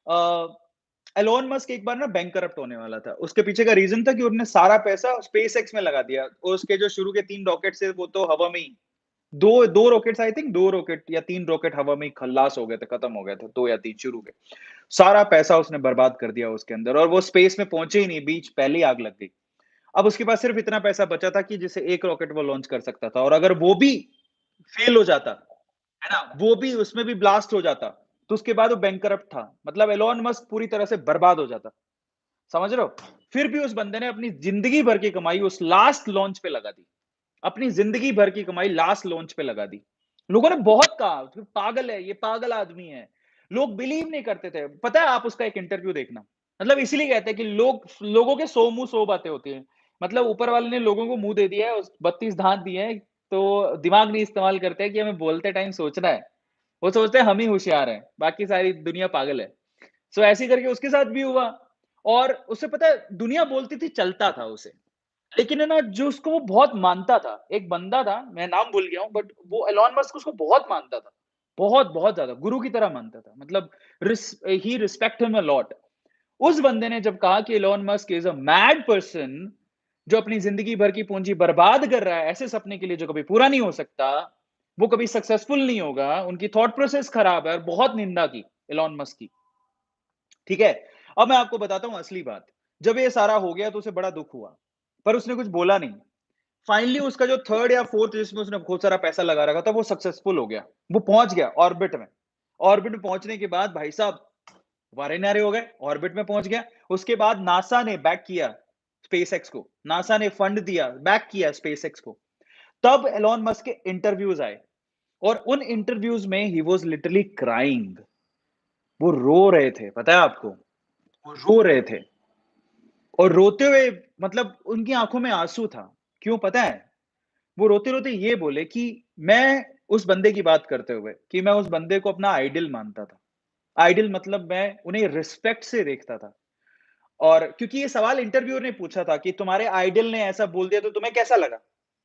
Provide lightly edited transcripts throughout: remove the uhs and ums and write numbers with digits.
Elon Musk एक बार ना bankrupt होने वाला था। उसके पीछे का रीज़न था कि उन्होंने सारा पैसा स्पेसएक्स में लगा दिया। उसके जो शुरू के 3 रॉकेट्स थे वो तो हवा में ही 2 रॉकेट्स आई थिंक 2 रॉकेट या 3 रॉकेट हवा में ही खल्लास हो गए थे, खत्म हो गए थे, 2 या 3 शुरू के। सारा पैसा उसने बर्बाद कर दिया उसके अंदर और वो स्पेस में पहुँचे ही नहीं, बीच पहले ही आग लग गई। अब उसके पास सिर्फ इतना पैसा बचा था कि जिससे 1 रॉकेट वो लॉन्च कर सकता था और अगर वो भी फेल हो जाता, है ना? वो भी उसमें भी ब्लास्ट हो जाता, तो उसके बाद वो बैंकरप्ट था। मतलब एलोन मस्क पूरी तरह से बर्बाद हो जाता। समझ रहे हो? फिर भी उस बंदे ने अपनी ज़िंदगी भर की कमाई उस लास्ट लॉन्च पे लगा दी। अपनी ज़िंदगी भर की कमाई लास्ट लॉन्च पे लगा दी। लोगों ने बहुत कहा, "तो पागल है, ये पागल आदमी है।" लोग बिलीव नहीं करते थे। पता है आप उसका एक इंटरव्यू देखना। मतलब इसीलिए कहते हैं कि लोगों के 100 मुँह 100 बातें होती हैं। मतलब ऊपर वाले ने लोगों को मुँह दे दिया है, उस 32 दाँत दिए हैं, तो दिमाग नहीं इस्तेमाल करते हैं कि हमें बोलते टाइम सोचना है। वो सोचते हैं हम ही होशियार हैं, बाकी सारी दुनिया पागल है। सो ऐसे ही करके उसके साथ भी हुआ और उसे पता है दुनिया बोलती थी चलता था उसे। लेकिन है ना जो उसको वो बहुत मानता था, एक बंदा था, मैं नाम भूल गया हूँ बट वो एलन मस्क उसको बहुत मानता था। बहुत ज़्यादा गुरु की तरह मानता था। मतलब ही रिस्पेक्ट हिम अ लॉट। उस बंदे ने जब कहा कि Elon Musk is a mad person जो अपनी ज़िंदगी भर की पूँजी बर्बाद कर रहा है ऐसे सपने के लिए जो कभी पूरा नहीं हो सकता, वो कभी सक्सेसफुल नहीं होगा, उनकी थॉट प्रोसेस खराब है और बहुत निंदा की एलन मस्क की। ठीक है? अब मैं आपको बताता हूँ असली बात। जब ये सारा हो गया तो उसे बड़ा दुःख हुआ, पर उसने कुछ बोला नहीं। फाइनली उसका जो 3rd या 4th जिसमें उसने बहुत सारा पैसा लगा रखा था, वो सक्सेसफुल हो गया। वो पहुँच गया ऑर्बिट में। ऑर्बिट में पहुँचने के बाद भाई साहब वारे-नारे हो गए, ऑर्बिट में पहुँच गया। उसके बाद नासा ने बैक किया स्पेसएक्स को। नासा ने फंड दिया, बैक किया स्पेसएक्स को। तब एलन मस्क के इंटरव्यूज़ आए और उन इंटरव्यूज़ में ही वाज़ लिटरली क्राइंग। वो रो रहे थे, पता है आपको? वो रो रहे थे और रोते हुए मतलब उनकी आँखों में आँसू था। क्यों पता है? वो रोते-रोते ये बोले कि मैं उस बंदे की बात करते हुए कि मैं उस बंदे को अपना आइडल मानता था। आइडल मतलब मैं उन्हें रिस्पेक्ट से देखता था और क्योंकि ये सवाल इंटरव्यूअर ने पूछा था कि तुम्हारे आइडल ने ऐसा बोल दिया तो तुम्हें कैसा लगा?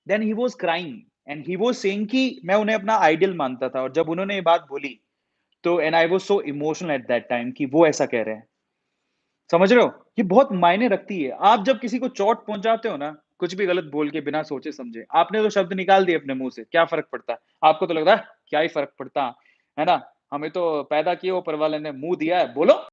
Then he was crying and he was saying कि मैं उन्हें अपना आइडल मानता था और जब उन्होंने ये बात बोली तो and I was so emotional at that time कि वो ऐसा कह रहे हैं। समझ रहे हो? ये बहुत मायने रखती है। आप जब किसी को चोट पहुँचाते हो ना, कुछ भी गलत बोल के बिना सोचे-समझे, आपने तो शब्द निकाल दिए अपने मुँह से, क्या फ़र्क पड़ता है? आपको तो लग रहा है, क्या ही फ़र्क पड़ता, है ना? हमें तो पैदा किए ऊपर वाले ने, मुँह दिया है, बोलो।